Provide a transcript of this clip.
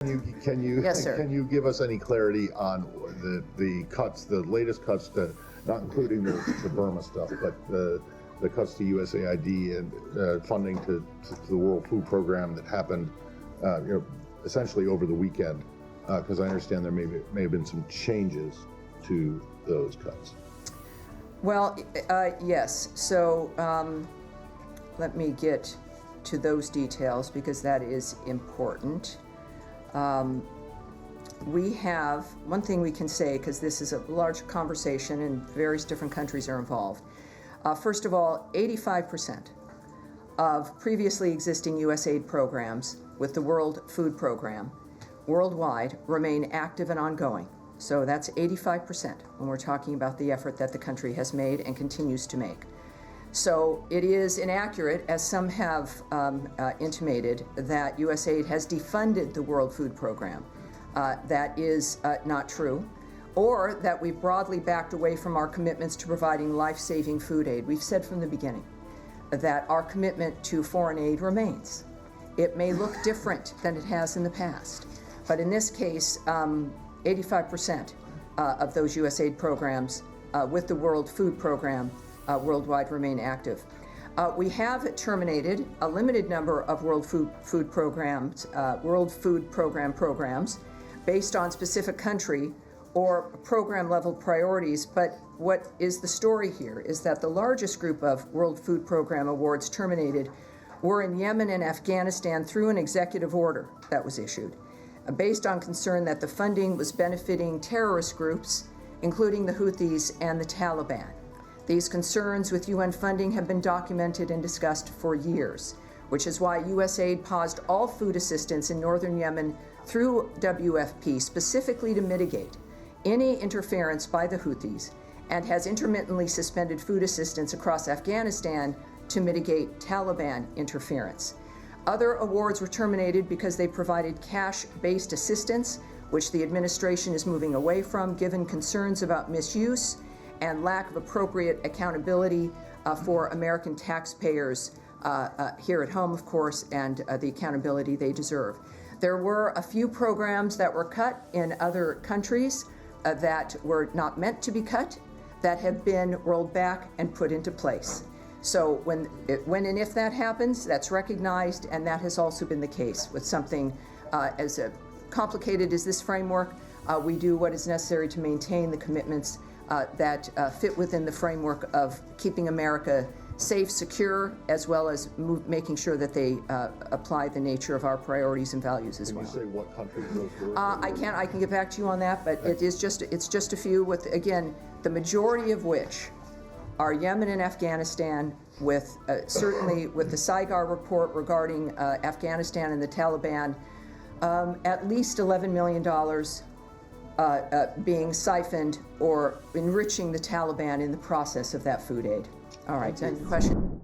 Yes, sir. Can you give us any clarity on the cuts, the latest cuts to, not including the Burma stuff, but the cuts to USAID and funding to the World Food Program that happened, essentially over the weekend? Because I understand there may have been some changes to those cuts. Well, yes. So let me get to those details because that is important. We have one thing we can say, because this is a large conversation and various different countries are involved. First of all, 85% of previously existing USAID programs with the World Food Program worldwide remain active and ongoing. So that's 85% when we're talking about the effort that the country has made and continues to make. So it is inaccurate, as some have intimated, that USAID has defunded the World Food Program. That is not true. Or that we've broadly backed away from our commitments to providing life-saving food aid. We've said from the beginning that our commitment to foreign aid remains. It may look different than it has in the past, but in this case, 85% of those USAID programs with the World Food Program worldwide remain active. We have terminated a limited number of World Food Program programs based on specific country or program level priorities, but what is the story here is that the largest group of World Food Program awards terminated were in Yemen and Afghanistan through an executive order that was issued, based on concern that the funding was benefiting terrorist groups, including the Houthis and the Taliban. These concerns with UN funding have been documented and discussed for years, which is why USAID paused all food assistance in northern Yemen through WFP specifically to mitigate any interference by the Houthis, and has intermittently suspended food assistance across Afghanistan to mitigate Taliban interference. Other awards were terminated because they provided cash-based assistance, which the administration is moving away from, given concerns about misuse and lack of appropriate accountability for American taxpayers here at home, of course, and the accountability they deserve. There were a few programs that were cut in other countries that were not meant to be cut, that have been rolled back and put into place. So when and if that happens, that's recognized, and that has also been the case with something as complicated as this framework. We do what is necessary to maintain the commitments that fit within the framework of keeping America safe, secure, as well as making sure that they apply the nature of our priorities and values as well. Can you say what countries those were? I can get back to you on that, but it's just a few, with, again, the majority of which are Yemen and Afghanistan, with certainly with the Saigar report regarding Afghanistan and the Taliban, at least $11 million being siphoned or enriching the Taliban in the process of that food aid. All right, any question?